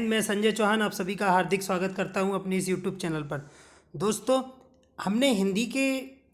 मैं संजय चौहान आप सभी का हार्दिक स्वागत करता हूं अपने इस यूट्यूब चैनल पर। दोस्तों, हमने हिंदी के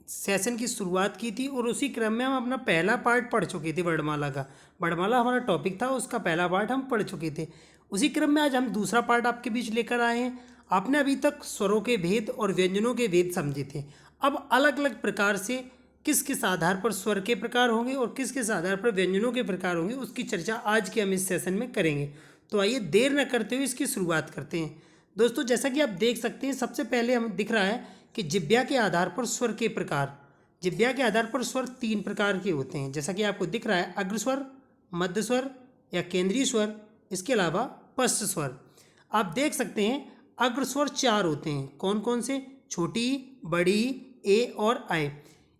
सेशन की शुरुआत की थी और उसी क्रम में हम अपना पहला पार्ट पढ़ चुके थे वर्णमाला का। वर्णमाला हमारा टॉपिक था, उसका पहला पार्ट हम पढ़ चुके थे। उसी क्रम में आज हम दूसरा पार्ट आपके बीच लेकर आए हैं। आपने अभी तक स्वरों के भेद और व्यंजनों के भेद समझे थे। अब अलग अलग प्रकार से किस किस आधार पर स्वर के प्रकार होंगे और किस किस आधार पर व्यंजनों के प्रकार होंगे, उसकी चर्चा आज के हम इस सेशन में करेंगे। तो आइए देर न करते हुए इसकी शुरुआत करते हैं। दोस्तों, जैसा कि आप देख सकते हैं, सबसे पहले हमें दिख रहा है कि जिब्या के आधार पर स्वर के प्रकार। जिब्या के आधार पर स्वर 3 प्रकार के होते हैं, जैसा कि आपको दिख रहा है, अग्रस्वर, मध्य स्वर या केंद्रीय स्वर, इसके अलावा पश्च स्वर। आप देख सकते हैं अग्रस्वर 4 होते हैं। कौन कौन से? छोटी, बड़ी, ए और आय।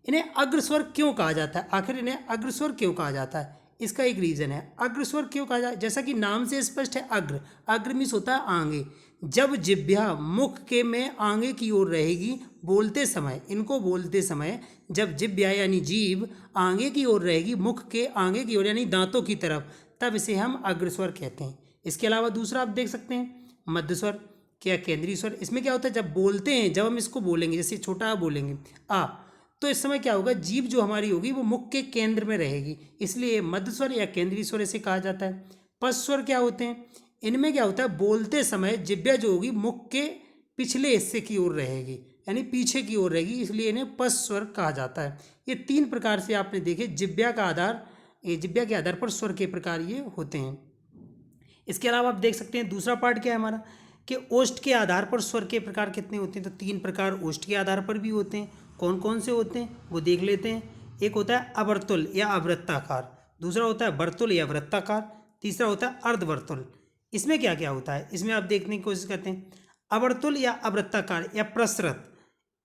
इन्हें अग्रस्वर क्यों कहा जाता है? आखिर इन्हें अग्रस्वर क्यों कहा जाता है? इसका एक रीज़न है। अग्रस्वर क्यों कहा जाता है? जैसा कि नाम से स्पष्ट है, अग्र, अग्र मीन्स होता है आगे। जब जिह्वा मुख के में आगे की ओर रहेगी बोलते समय, इनको बोलते समय जब जिह्वा यानी जीभ आगे की ओर रहेगी, मुख के आगे की ओर यानी दांतों की तरफ, तब इसे हम अग्रस्वर कहते हैं। इसके अलावा दूसरा आप देख सकते हैं मध्य स्वर क्या केंद्रीय स्वर। इसमें क्या होता है, जब बोलते हैं, जब हम इसको बोलेंगे, जैसे छोटा बोलेंगे आ, तो इस समय क्या होगा, जीभ जो हमारी होगी वो मुख के केंद्र में रहेगी, इसलिए मध्य स्वर या केंद्रीय स्वर इसे कहा जाता है। पश्च स्वर क्या होते हैं? इनमें क्या होता है, बोलते समय जिह्वा जो होगी मुख के पिछले हिस्से की ओर रहेगी, यानी पीछे की ओर रहेगी, इसलिए इन्हें पश्च स्वर कहा जाता है। ये 3 प्रकार से आपने देखे जिह्वा का आधार, ये जिह्वा के आधार पर स्वर के प्रकार ये होते हैं। इसके अलावा आप देख सकते हैं दूसरा पार्ट क्या है हमारा, कि ओष्ठ के आधार पर स्वर के प्रकार कितने होते हैं। तो 3 प्रकार ओष्ठ के आधार पर भी होते हैं। कौन कौन से होते हैं वो देख लेते हैं। एक होता है अवर्तुल या अवृत्ताकार, दूसरा होता है वर्तुल या वृत्ताकार, तीसरा होता है अर्धवर्तुल। इसमें क्या क्या होता है, इसमें आप देखने की कोशिश करते हैं। अवर्तुल या अवृत्ताकार या प्रसृत,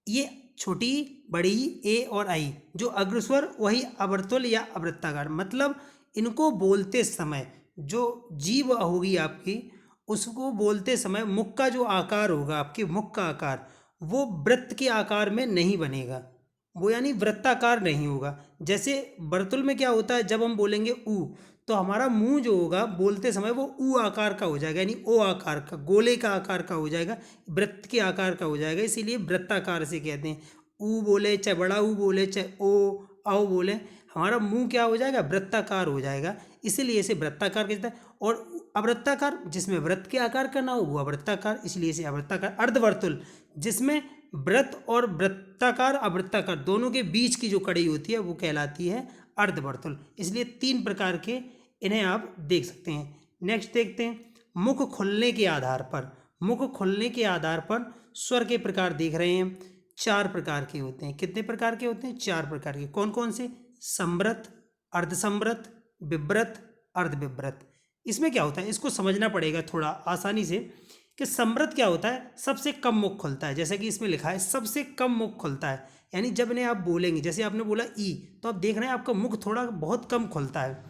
ये छोटी, बड़ी, ए और आई, जो अग्रस्वर वही अवर्तुल या अवृत्ताकार। मतलब इनको बोलते समय जो जीभ होगी आपकी, उसको बोलते समय मुख का जो आकार होगा, आपके मुख का आकार, वो वृत्त के आकार में नहीं बनेगा, वो यानी वृत्ताकार नहीं होगा। जैसे वर्तुल में क्या होता है, जब हम बोलेंगे ऊ, तो हमारा मुंह जो होगा बोलते समय वो ऊ आकार का हो जाएगा, यानी ओ आकार का, गोले का आकार का हो जाएगा, वृत्त के आकार का हो जाएगा, इसीलिए वृत्ताकार से कहते हैं। ऊ बोले चाहे बड़ा ऊ बोले चाहे ओ आओ बोले, हमारा मुंह क्या हो जाएगा, वृत्ताकार हो जाएगा, इसीलिए इसे वृत्ताकार कहता है। और अवृत्ताकार जिसमें वृत्त के आकार का ना हो वो अवृत्ताकार, इसलिए इसे अवृत्ताकार। अर्धवर्तुल जिसमें वृत्त और वृत्ताकार अवृत्ताकार दोनों के बीच की जो कड़ी होती है वो कहलाती है अर्धवर्तुल। इसलिए 3 प्रकार के इन्हें आप देख सकते हैं। नेक्स्ट देखते हैं मुख खुलने के आधार पर। मुख खुलने के आधार पर स्वर के प्रकार देख रहे हैं। 4 प्रकार के होते हैं। कितने प्रकार के होते हैं? 4 प्रकार के। कौन कौन से? संवृत, अर्धसंवृत, विव्रत, अर्धविव्रत। इसमें क्या होता है, इसको समझना पड़ेगा थोड़ा आसानी से, कि संवृत क्या होता है, सबसे कम मुख खुलता है। जैसे कि इसमें लिखा है सबसे कम मुख खुलता है, यानी जब इन्हें आप बोलेंगे, जैसे आपने बोला ई, तो आप देख रहे हैं आपका मुख थोड़ा बहुत कम खुलता है।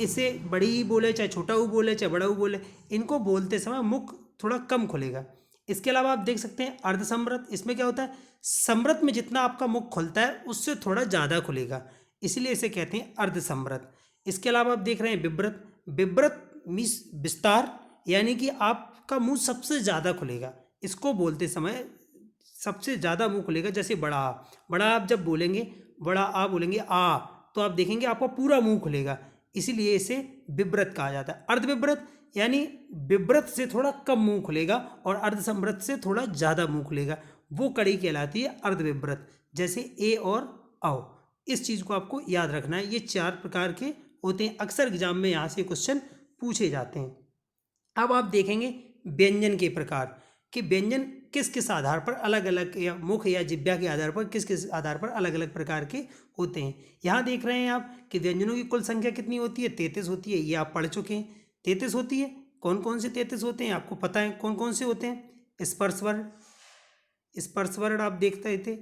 इसे बड़ी ई बोले चाहे छोटा ऊ बोले चाहे बड़ा ऊ बोले, इनको बोलते समय मुख थोड़ा कम खुलेगा। इसके अलावा आप देख सकते हैं अर्धसंवृत। इसमें क्या होता है, संवृत में जितना आपका मुख खुलता है उससे थोड़ा ज़्यादा खुलेगा, इसलिए इसे कहते हैं अर्धसंवृत। इसके अलावा आप देख रहे हैं विव्रत। विव्रत मीन्स विस्तार, यानी कि आपका मुंह सबसे ज़्यादा खुलेगा, इसको बोलते समय सबसे ज़्यादा मुंह खुलेगा। जैसे बड़ा आ, बड़ा आप जब बोलेंगे, बड़ा आ बोलेंगे आ, तो आप देखेंगे आपका पूरा मुंह खुलेगा, इसीलिए इसे विव्रत कहा जाता है। अर्धविव्रत यानी विव्रत से थोड़ा कम मुंह खुलेगा और अर्धसंवृत से थोड़ा ज़्यादा मुंह खुलेगा, वो कड़ी कहलाती है अर्धविव्रत। जैसे ए और औ, इस चीज़ को आपको याद रखना है। ये 4 प्रकार के होते हैं, अक्सर एग्जाम में यहाँ से क्वेश्चन पूछे जाते हैं। अब आप देखेंगे व्यंजन के प्रकार, कि व्यंजन किस किस आधार पर अलग अलग, या मुख या जिह्वा के आधार पर किस किस आधार पर अलग अलग प्रकार के होते हैं। यहाँ देख रहे हैं आप कि व्यंजनों की कुल संख्या कितनी होती है, 33 होती है। ये आप पढ़ चुके हैं, 33 होती है। कौन कौन से 33 होते हैं आपको पता है? कौन कौन से होते हैं? स्पर्श वर्ण, स्पर्श वर्ण आप देखते थे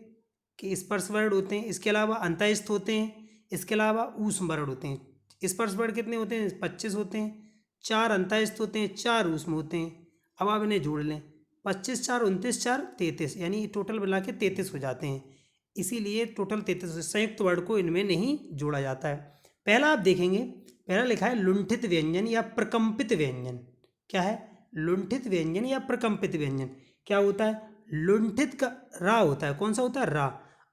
कि स्पर्श वर्ण होते हैं। इसके अलावा अंतःस्थ होते हैं। इसके अलावा ऊष्म वर्ण होते हैं। स्पर्श वर्ण कितने होते हैं? 25 होते हैं। 4 अंतःस्थ होते हैं, 4 ऊष्म होते हैं। अब आप इन्हें जोड़ लें, 25 4 29 4 33, यानी टोटल मिला के 33 हो जाते हैं। इसीलिए टोटल 33 संयुक्त वर्ण को इनमें नहीं जोड़ा जाता है। पहला आप देखेंगे, पहला लिखा है लुंठित व्यंजन या प्रकंपित व्यंजन। क्या है? लुंठित व्यंजन या प्रकंपित व्यंजन। क्या होता है? लुंठित का रा होता है। कौन सा होता है? रा।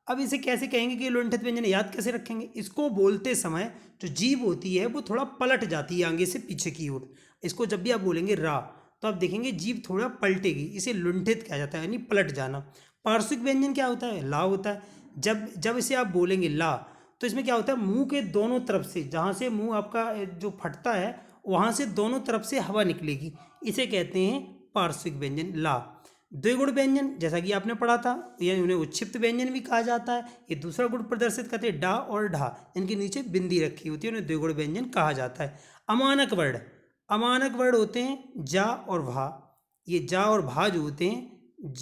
अब इसे कैसे कहेंगे कि लुंठित व्यंजन, याद कैसे रखेंगे? इसको बोलते समय जो जीभ होती है वो थोड़ा पलट जाती है आगे से पीछे की ओर। इसको जब भी आप बोलेंगे रा तो आप देखेंगे जीभ थोड़ा पलटेगी, इसे लुंठित कहा जाता है, यानी पलट जाना। पार्श्विक व्यंजन क्या होता है? ला होता है। जब जब इसे आप बोलेंगे ला तो इसमें क्या होता है? मुंह के दोनों तरफ से, जहाँ से मुंह आपका जो फटता है वहाँ से दोनों तरफ से हवा निकलेगी, इसे कहते हैं पार्श्विक व्यंजन ला। द्विगुण व्यंजन जैसा कि आपने पढ़ा था, यानी उन्हें उच्छिप्त व्यंजन भी कहा जाता है। ये दूसरा गुण प्रदर्शित करते हैं, डा और ढा, इनके नीचे बिंदी रखी होती है, उन्हें द्विगुण व्यंजन कहा जाता है। अमानक वर्ण, अमानक वर्ण होते हैं जा और भा। ये जा और भा जो होते हैं,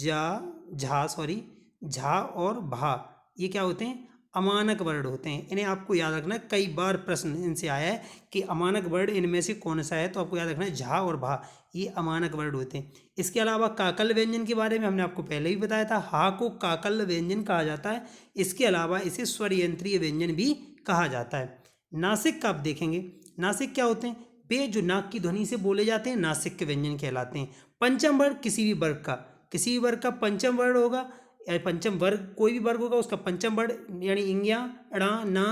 झा और भा, ये क्या होते हैं? अमानक वर्ण होते हैं। इन्हें आपको याद रखना है, कई बार प्रश्न इनसे आया है कि अमानक वर्ण इनमें से कौन सा है, तो आपको याद रखना है झा और भा, ये अमानक वर्ण होते हैं। इसके अलावा काकल व्यंजन के बारे में हमने आपको पहले ही बताया था, हा को काकल व्यंजन कहा जाता है। इसके अलावा इसे स्वर यंत्रीय व्यंजन भी कहा जाता है। नासिक का आप देखेंगे, नासिक क्या होते हैं? वे जो नाक की ध्वनि से बोले जाते हैं नासिक के व्यंजन कहलाते हैं। पंचम वर्ण किसी भी वर्ग का, किसी भी वर्ग का पंचम वर्ण होगा, या पंचम वर्ग कोई भी वर्ग होगा उसका पंचम वर्ण, यानी इंग्या, ड़ा, ना,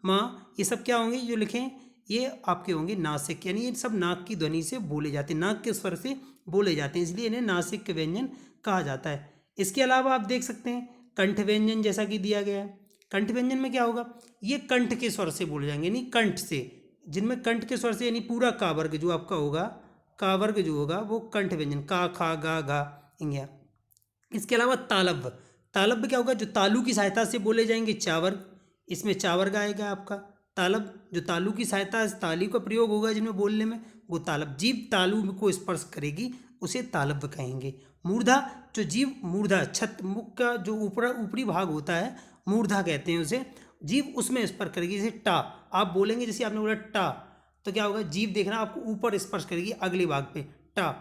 मा, ये सब क्या होंगे जो लिखें? ये आपके होंगे नासिक, यानी ये सब नाक की ध्वनि से बोले जाते हैं, नाक के स्वर से बोले जाते हैं, इसलिए इन्हें नासिक के व्यंजन कहा जाता है। इसके अलावा आप देख सकते हैं कंठ व्यंजन, जैसा कि दिया गया है। कंठ व्यंजन में क्या होगा? ये कंठ के स्वर से बोले जाएंगे, यानी कंठ से, जिनमें कंठ के स्वर से, यानी पूरा का वर्ग जो आपका होगा, का वर्ग जो होगा वो कंठ व्यंजन, का, खा, गा, घा, इंग्या। इसके अलावा तालव्य, तालव्य क्या होगा? जो तालु की सहायता से बोले जाएंगे चावर्ग, इसमें चावर्ग आएगा आपका। तालब जो तालु की सहायता से ताली का प्रयोग होगा जिनमें बोलने में, वो तालब। जीभ तालु को स्पर्श करेगी उसे तालव्य कहेंगे। मूर्धा, जो जीभ मूर्धा, छत मुख का जो ऊपरी भाग होता है, मूर्धा कहते हैं उसे, जीभ उसमें स्पर्श करेगी। जैसे टा आप बोलेंगे, जैसे आपने बोला टा, तो क्या होगा? जीभ देखना आपको ऊपर स्पर्श करेगी अगले भाग पे, टा।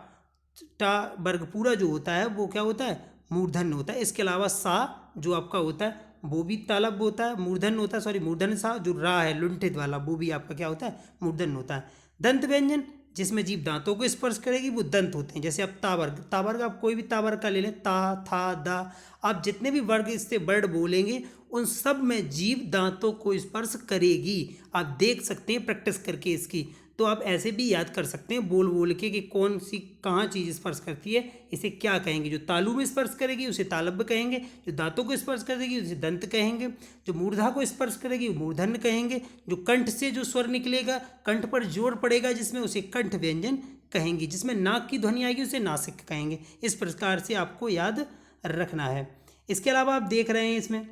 टा वर्ग पूरा जो होता है वो क्या होता है? मूर्धन्य होता है। इसके अलावा सा जो आपका होता है वो भी तालब होता है, मूर्धन्य होता है, सॉरी मूर्धन्य सा। जो रा है लुंठित वाला, वो भी आपका क्या होता है? मूर्धन्य होता है। दंत व्यंजन जिसमें जीभ दांतों को स्पर्श करेगी वो दंत होते हैं। जैसे आप तावर्ग, तावर्ग आप कोई भी तावर्ग का ले लें, ता, था, दा, आप जितने भी वर्ग इससे वर्ड बोलेंगे उन सब में जीभ दांतों को स्पर्श करेगी। आप देख सकते हैं प्रैक्टिस करके इसकी, तो आप ऐसे भी याद कर सकते हैं बोल बोल के कि कौन सी कहाँ चीज़ स्पर्श करती है, इसे क्या कहेंगे। जो तालु में स्पर्श करेगी उसे तालव्य कहेंगे, जो दांतों को स्पर्श करेगी उसे दंत कहेंगे, जो मूर्धा को स्पर्श करेगी वो मूर्धन्य कहेंगे, जो कंठ से जो स्वर निकलेगा, कंठ पर जोर पड़ेगा जिसमें, उसे कंठ व्यंजन कहेंगे, जिसमें नाक की ध्वनि आएगी उसे नासिक कहेंगे। इस प्रकार से आपको याद रखना है। इसके अलावा आप देख रहे हैं इसमें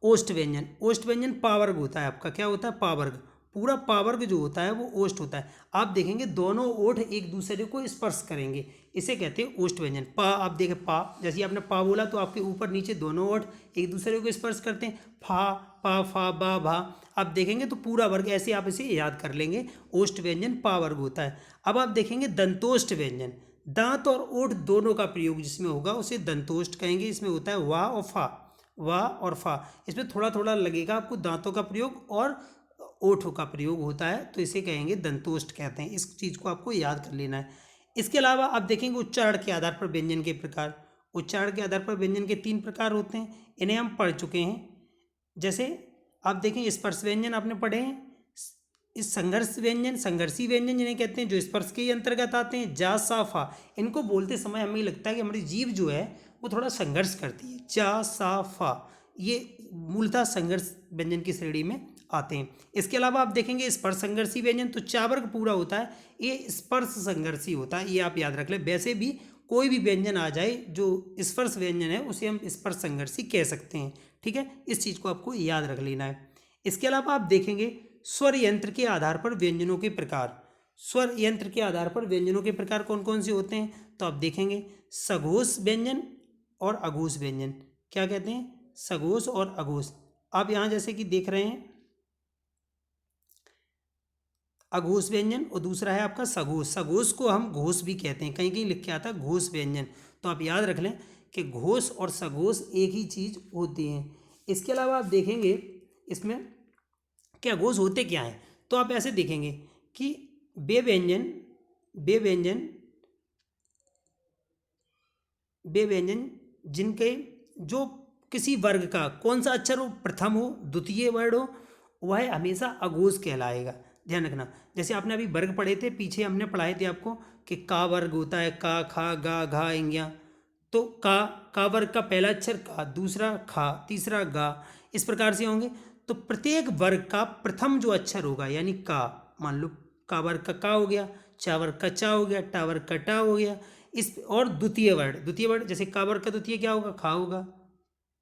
ओष्ठ व्यंजन, ओष्ठ व्यंजन पावर्ग होता है आपका। क्या होता है? पावर्ग। पूरा पावर्ग जो होता है वो ओष्ठ होता है। आप देखेंगे दोनों ओठ एक दूसरे को स्पर्श करेंगे, इसे कहते हैं ओष्ठ व्यंजन। पा आप देखें, पा जैसे आपने पा बोला तो आपके ऊपर नीचे दोनों ओठ एक दूसरे को स्पर्श करते हैं। फा, पा, फा, बा, भा, आप देखेंगे तो पूरा वर्ग, ऐसे आप इसे याद कर लेंगे। ओष्ठ व्यंजन पावर्ग होता है। अब आप देखेंगे दंतोष्ठ व्यंजन, दांत और ओठ दोनों का प्रयोग जिसमें होगा उसे दंतोष्ठ कहेंगे। इसमें होता है वा और फा, वा और फा, इसमें थोड़ा थोड़ा लगेगा आपको दांतों का प्रयोग और ओठों का प्रयोग होता है, तो इसे कहेंगे दंतोष्ठ कहते हैं। इस चीज़ को आपको याद कर लेना है। इसके अलावा आप देखेंगे उच्चारण के आधार पर व्यंजन के प्रकार, उच्चारण के आधार पर व्यंजन के 3 प्रकार होते हैं, इन्हें हम पढ़ चुके हैं। जैसे आप देखें स्पर्श व्यंजन आपने पढ़े हैं, इस संघर्ष व्यंजन, संघर्षी व्यंजन जिन्हें कहते हैं, जो स्पर्श के अंतर्गत आते हैं। जा, सा, फा, इनको बोलते समय हमें लगता है कि हमारी जीभ जो है वो थोड़ा संघर्ष करती है। जा, सा, फा, ये मूलतः संघर्ष व्यंजन की श्रेणी में आते हैं। इसके अलावा आप देखेंगे स्पर्श संघर्षी व्यंजन, तो चा वर्ग पूरा होता है, ये स्पर्श संघर्षी होता है, ये आप याद रख लें। वैसे भी कोई भी व्यंजन आ जाए जो स्पर्श व्यंजन है उसे हम स्पर्श संघर्षी कह सकते हैं, ठीक है। इस चीज़ को आपको याद रख लेना है। इसके अलावा आप देखेंगे स्वर यंत्र के आधार पर व्यंजनों के प्रकार, स्वर यंत्र के आधार पर व्यंजनों के प्रकार कौन कौन से होते हैं, तो आप देखेंगे सघोष व्यंजन और अघोष व्यंजन। क्या कहते हैं? सघोष और अघोष। आप यहाँ जैसे कि देख रहे हैं अघोष व्यंजन और दूसरा है आपका सघोष। सघोष को हम घोष भी कहते हैं, कहीं कहीं लिख के आता है घोष व्यंजन, तो आप याद रख लें कि घोष और सघोष एक ही चीज़ होती हैं। इसके अलावा आप देखेंगे इसमें क्या घोष होते क्या हैं, तो आप ऐसे देखेंगे कि वे व्यंजन वे व्यंजन जिनके जो किसी वर्ग का कौन सा अक्षर हो, प्रथम हो, द्वितीय वर्ण हो, वह हमेशा अघोष कहलाएगा। ध्यान रखना। जैसे आपने अभी वर्ग पढ़े थे, पीछे हमने पढ़ाए थे आपको कि का वर्ग होता है, का, खा, गा, घा, इंग्या। तो का वर्ग का पहला अक्षर का, दूसरा खा, तीसरा गा, इस प्रकार से होंगे। तो प्रत्येक वर्ग का प्रथम जो अक्षर होगा यानी का, मान लो का वर्ग का हो गया, चा वर्ग का चा हो गया, टा वर्ग का टा हो गया, इस और द्वितीय वर्ण जैसे का वर्ग का द्वितीय क्या होगा, खा होगा।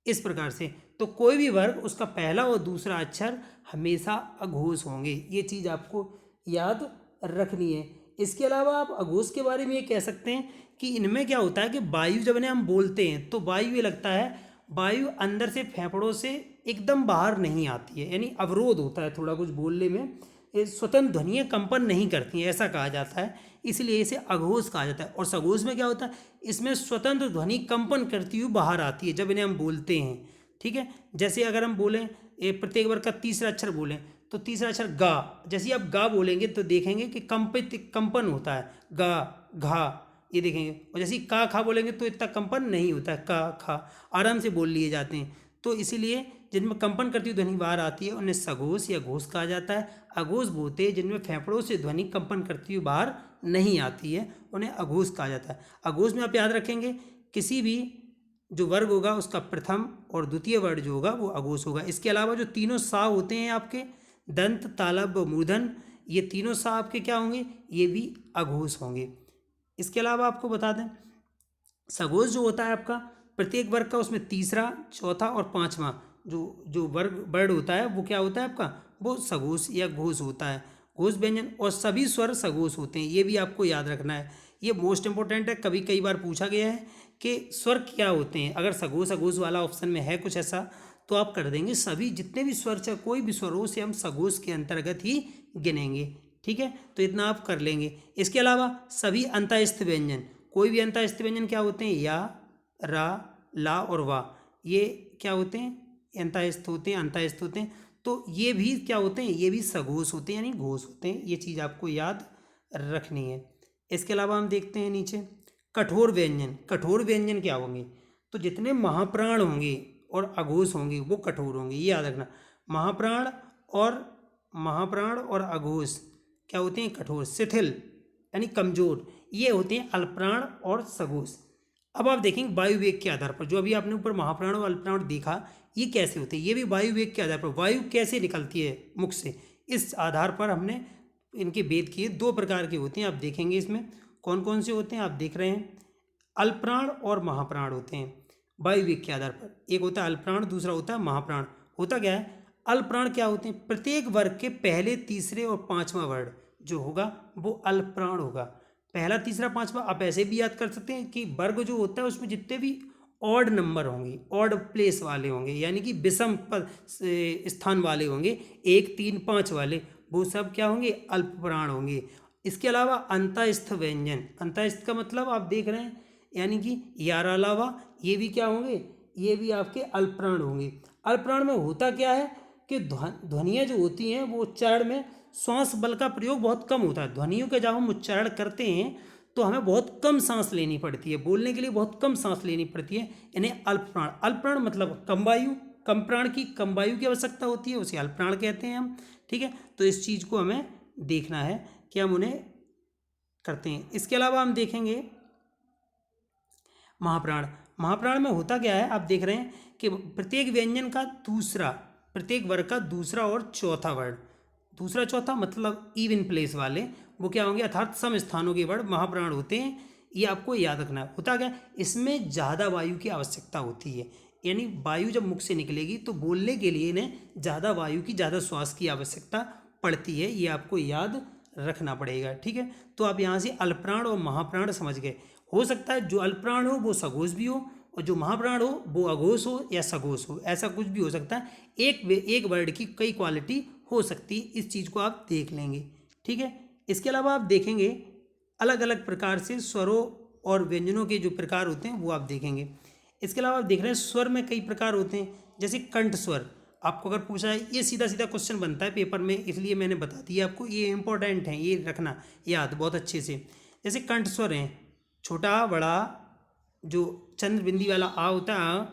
इस प्रकार से तो कोई भी वर्ग उसका पहला और दूसरा अक्षर हमेशा अघोष होंगे, ये चीज़ आपको याद रखनी है। इसके अलावा आप अघोष के बारे में ये कह सकते हैं कि इनमें क्या होता है कि वायु जब इन्हें हम बोलते हैं तो वायु ये लगता है, वायु अंदर से फेफड़ों से एकदम बाहर नहीं आती है, यानी अवरोध होता है थोड़ा कुछ बोलने में, ये स्वतंत्र ध्वनियाँ कंपन नहीं करती हैं, ऐसा कहा जाता है, इसलिए इसे अघोष कहा जाता है। और सघोष में क्या होता है, इसमें स्वतंत्र ध्वनि कंपन करती हुई बाहर आती है जब इन्हें हम बोलते हैं। ठीक है, जैसे अगर हम बोलें प्रत्येक वर्ग का तीसरा अक्षर बोलें तो तीसरा अक्षर गा, जैसे ही आप गा बोलेंगे तो देखेंगे कि कंपन होता है, गा, घा, ये देखेंगे। और जैसे ही का खा बोलेंगे तो इतना कंपन नहीं होता है, का खा आराम से बोल लिए जाते हैं। तो इसीलिए जिनमें कंपन करती हुई ध्वनि बाहर आती है उन्हें सघोष या घोष कहा जाता है। अघोष बोलते हैं जिनमें फेफड़ों से ध्वनि कंपन करती हुई बाहर नहीं आती है, उन्हें अघोष कहा जाता है। अघोष में आप याद रखेंगे किसी भी जो वर्ग होगा उसका प्रथम और द्वितीय वर्ण जो होगा वो अघोष होगा। इसके अलावा जो तीनों सा होते हैं आपके, दंत, तालब, मूर्धन, ये तीनों सा आपके क्या होंगे, ये भी अघोष होंगे। इसके अलावा आपको बता दें सघोष जो होता है आपका प्रत्येक वर्ग का, उसमें तीसरा, चौथा और पांचवा जो वर्ण होता है वो क्या होता है आपका, वो सघोष या घोष होता है, घोष व्यंजन। और सभी स्वर सघोष होते हैं, ये भी आपको याद रखना है, ये मोस्ट इंपॉर्टेंट है। कई बार पूछा गया है कि स्वर क्या होते हैं, अगर सघोष अघोष वाला ऑप्शन में है कुछ ऐसा तो आप कर देंगे सभी जितने भी स्वर, चाहे कोई भी स्वर हो, उसे हम सघोष के अंतर्गत ही गिनेंगे। ठीक है, तो इतना आप कर लेंगे। इसके अलावा सभी अंतःस्थ व्यंजन, कोई भी अंतःस्थ व्यंजन क्या होते हैं, या, रा, ला और वा, ये क्या होते हैं, अंतःस्थ होते हैं। तो ये भी क्या होते हैं, ये भी सघोष होते हैं यानी घोष होते हैं, ये चीज़ आपको याद रखनी है। इसके अलावा हम देखते हैं नीचे कठोर व्यंजन। कठोर व्यंजन क्या होंगे, तो जितने महाप्राण होंगे और अघोष होंगे वो कठोर होंगे, ये याद रखना। महाप्राण और अघोष क्या होते हैं, कठोर, शिथिल यानी कमजोर, ये होते हैं अल्पप्राण और सघोष। अब आप देखेंगे वायु वेग के आधार पर, जो अभी आपने ऊपर महाप्राण और अल्पप्राण देखा ये कैसे होते हैं, ये भी वायु वेग के आधार पर, वायु कैसे निकलती है मुख से, इस आधार पर हमने इनके भेद किए। दो प्रकार के होते हैं, आप देखेंगे इसमें कौन कौन से होते हैं, आप देख रहे हैं अल्पप्राण और महाप्राण होते हैं वायु वेग के आधार पर। एक होता है अल्पप्राण, दूसरा होता है महाप्राण। होता क्या है, अल्पप्राण क्या होते हैं, प्रत्येक वर्ग के पहले, तीसरे और पांचवा वर्ण जो होगा वो अल्पप्राण होगा। पहला, तीसरा, पांचवा आप ऐसे भी याद कर सकते हैं कि वर्ग जो होता है उसमें जितने भी ऑड नंबर होंगे, ऑड प्लेस वाले होंगे, यानी कि विषम स्थान वाले होंगे, 1, 3, 5 वाले, वो सब क्या होंगे, अल्पप्राण होंगे। इसके अलावा अंतःस्थ व्यंजन, अंतःस्थ का मतलब आप देख रहे हैं यानी कि यारा अलावा ये भी क्या होंगे, ये भी आपके अल्पप्राण होंगे। अल्पप्राण में होता क्या है कि ध्वनियाँ जो होती हैं वो उच्चारण में श्वास बल का प्रयोग बहुत कम होता है। ध्वनियों का जब हम उच्चारण करते हैं तो हमें बहुत कम सांस लेनी पड़ती है, बोलने के लिए बहुत कम सांस लेनी पड़ती है, इन्हें अल्पप्राण। अल्पप्राण मतलब कम वायु, कम प्राण की, कम वायु की आवश्यकता होती है, उसे अल्पप्राण कहते हैं हम। ठीक है, तो इस चीज़ को हमें देखना है कि हम उन्हें करते हैं। इसके अलावा हम देखेंगे महाप्राण। महाप्राण में होता क्या है, आप देख रहे हैं कि प्रत्येक व्यंजन का दूसरा, प्रत्येक वर्ग का दूसरा और चौथा वर्ण, दूसरा चौथा मतलब इवन प्लेस वाले, वो क्या होंगे, अर्थात सम स्थानों के वर्ण महाप्राण होते हैं। ये आपको याद रखना है। होता क्या, इसमें ज़्यादा वायु की आवश्यकता होती है, यानी वायु जब मुख से निकलेगी तो बोलने के लिए इन्हें ज़्यादा वायु की, ज़्यादा श्वास की आवश्यकता पड़ती है, ये आपको याद रखना पड़ेगा। ठीक है, तो आप यहाँ से अल्पप्राण और महाप्राण समझ गए। हो सकता है जो अल्पप्राण हो वो सघोष भी हो और जो महाप्राण हो वो अघोष हो या सघोष हो, ऐसा कुछ भी हो सकता है। एक वर्ड की कई क्वालिटी हो सकती है, इस चीज़ को आप देख लेंगे। ठीक है, इसके अलावा आप देखेंगे अलग अलग प्रकार से स्वरों और व्यंजनों के जो प्रकार होते हैं वो आप देखेंगे। इसके अलावा आप देख रहे हैं स्वर में कई प्रकार होते हैं, जैसे कंठ स्वर। आपको अगर पूछा है, ये सीधा सीधा क्वेश्चन बनता है पेपर में, इसलिए मैंने बता दिया आपको, ये इंपॉर्टेंट है, ये रखना याद बहुत अच्छे से। जैसे कंठ स्वर हैं, छोटा, बड़ा, जो चंद्र बिंदी वाला आ होता है,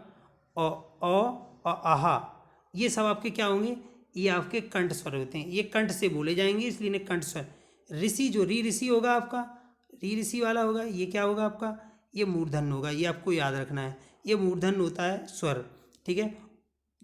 और आहा, ये सब आपके क्या होंगे, ये आपके कंठ स्वर होते हैं, ये कंठ से बोले जाएंगे, इसलिए इन्हें कंठ स्वर। ऋषि जो री ऋषि होगा आपका, री ऋषि वाला होगा, ये क्या होगा आपका, ये मूर्धन्य होगा, ये आपको याद रखना है, ये मूर्धन्य होता है स्वर, ठीक है।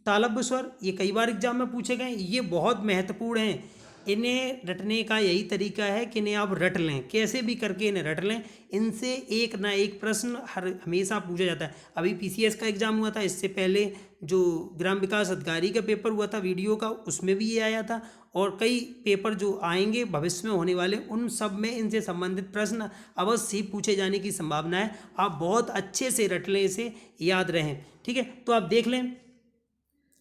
तालब्य स्वर ये कई बार एग्जाम में पूछे गए, ये बहुत महत्वपूर्ण हैं, इन्हें रटने का यही तरीका है कि इन्हें आप रट लें, कैसे भी करके इन्हें रट लें, इनसे एक ना एक प्रश्न हमेशा पूछा जाता है। अभी पीसीएस का एग्जाम हुआ था, इससे पहले जो ग्राम विकास अधिकारी का पेपर हुआ था वीडियो का, उसमें भी ये आया था, और कई पेपर जो आएंगे भविष्य में होने वाले, उन सब में इनसे संबंधित प्रश्न अवश्य ही पूछे जाने की संभावना है। आप बहुत अच्छे से रट लें, इसे याद रहें, ठीक है। तो आप देख लें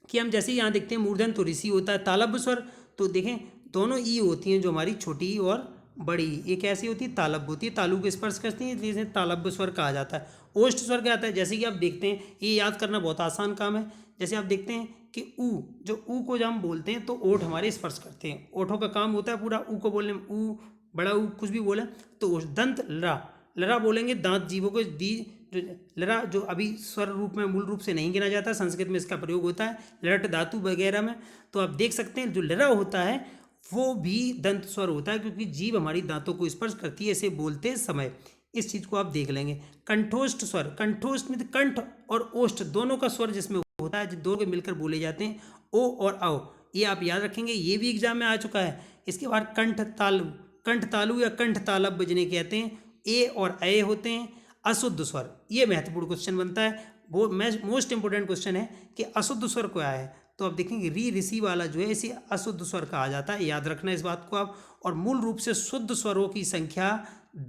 कि हम जैसे यहाँ देखते हैं मूर्धन्य तो ऋषि होता है, तालब्य स्वर तो देखें दोनों ई होती हैं, जो हमारी छोटी और बड़ी, ये कैसी होती है, तालब्य होती है, तालु को स्पर्श करती है, इसलिए तालब्य स्वर कहा जाता है। ओष्ठ स्वर क्या आता है, जैसे कि आप देखते हैं, ये याद करना बहुत आसान काम है। जैसे आप देखते हैं कि ऊ, जो ऊ को जब हम बोलते हैं तो ओठ हमारे स्पर्श करते हैं, ओठों का काम होता है पूरा ऊ को बोलने में, ऊ बड़ा ऊ कुछ भी बोले तो दंत लरा, लरा बोलेंगे, दांत जीवों को दी, जो लरा जो अभी स्वर रूप में मूल रूप से नहीं गिना जाता, संस्कृत में इसका प्रयोग होता है लरट धातु वगैरह में। तो आप देख सकते हैं जो लरा होता है वो भी दंत स्वर होता है, क्योंकि जीभ हमारी दांतों को स्पर्श करती है इसे बोलते समय, इस चीज़ को आप देख लेंगे। कंठोष्ठ स्वर, कंठोष्ठ में कंठ और ओष्ठ दोनों का स्वर जिसमें होता है, जो दोनों के मिलकर बोले जाते हैं, ओ और औ, ये आप याद रखेंगे, ये भी एग्जाम में आ चुका है। इसके बाद कंठ तालु, कंठ तालु या कंठ तालब्य जिन्हें कहते हैं, ए और ए होते हैं। अशुद्ध स्वर, ये महत्वपूर्ण क्वेश्चन बनता है, वो मोस्ट इंपोर्टेंट क्वेश्चन है कि अशुद्ध स्वर क्या है। तो आप देखेंगे री ऋषि वाला जो है इसे अशुद्ध स्वर कहा जाता है, याद रखना इस बात को आप। और मूल रूप से शुद्ध स्वरों की संख्या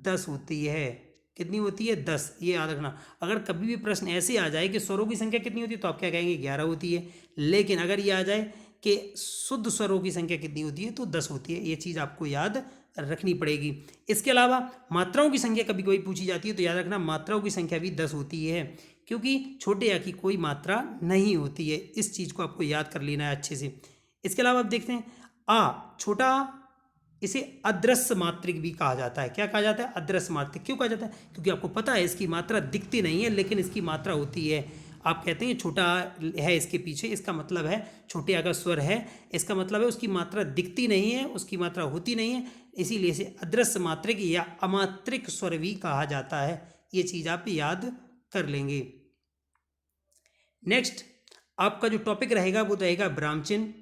10 होती है, कितनी होती है, 10, ये याद रखना। अगर कभी भी प्रश्न ऐसे आ जाए कि स्वरों की संख्या कितनी होती है, तो आप क्या कहेंगे 11 होती है, लेकिन अगर ये आ जाए कि शुद्ध स्वरों की संख्या कितनी होती है तो 10 होती है, ये चीज़ आपको याद रखनी पड़ेगी। इसके अलावा मात्राओं की संख्या कभी कभी पूछी जाती है, तो याद रखना मात्राओं की संख्या भी 10 होती है, क्योंकि छोटे आ की कोई मात्रा नहीं होती है, इस चीज़ को आपको याद कर लेना है अच्छे से। इसके अलावा आप देखते हैं आ, छोटा आ, इसे अदृश्य मात्रिक भी कहा जाता है। क्या कहा जाता है, अदृश्य मात्रिक। क्यों कहा जाता है, क्योंकि आपको पता है इसकी मात्रा दिखती नहीं है, लेकिन इसकी मात्रा होती है। आप कहते हैं छोटा है इसके पीछे, इसका मतलब है छोटे आ का स्वर है, इसका मतलब है उसकी मात्रा दिखती नहीं है, उसकी मात्रा होती नहीं है, इसीलिए इसे अदृश्य मात्रिक या अमात्रिक स्वर भी कहा जाता है। ये चीज़ आप याद कर लेंगे। नेक्स्ट आपका जो टॉपिक रहेगा वो रहेगा ब्राह्मचिन्ह।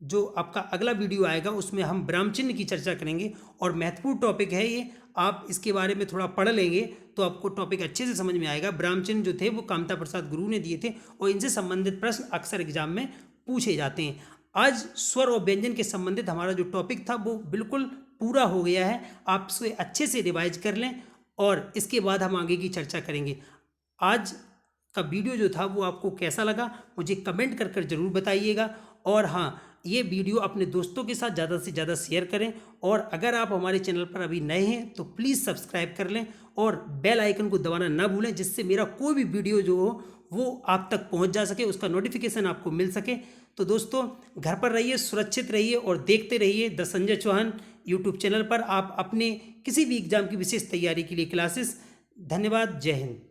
जो आपका अगला वीडियो आएगा उसमें हम ब्राह्मचिन्ह की चर्चा करेंगे, और महत्वपूर्ण टॉपिक है ये, आप इसके बारे में थोड़ा पढ़ लेंगे तो आपको टॉपिक अच्छे से समझ में आएगा। ब्राह्मचिन्ह जो थे वो कामता प्रसाद गुरु ने दिए थे, और इनसे संबंधित प्रश्न अक्सर एग्जाम में पूछे जाते हैं। आज स्वर और व्यंजन के संबंधित हमारा जो टॉपिक था वो बिल्कुल पूरा हो गया है, आप इसे अच्छे से रिवाइज कर लें, और इसके बाद हम आगे की चर्चा करेंगे। आज का वीडियो जो था वो आपको कैसा लगा मुझे कमेंट कर जरूर बताइएगा, और हाँ, ये वीडियो अपने दोस्तों के साथ ज़्यादा से ज़्यादा शेयर करें, और अगर आप हमारे चैनल पर अभी नए हैं तो प्लीज़ सब्सक्राइब कर लें, और बेल आइकन को दबाना ना भूलें, जिससे मेरा कोई भी वीडियो जो हो वो आप तक पहुंच जा सके, उसका नोटिफिकेशन आपको मिल सके। तो दोस्तों, घर पर रहिए, सुरक्षित रहिए, और देखते रहिए the Sanjay Chauhan YouTube channel पर आप अपने किसी भी एग्जाम की विशेष तैयारी के लिए क्लासेस। धन्यवाद, जय हिंद।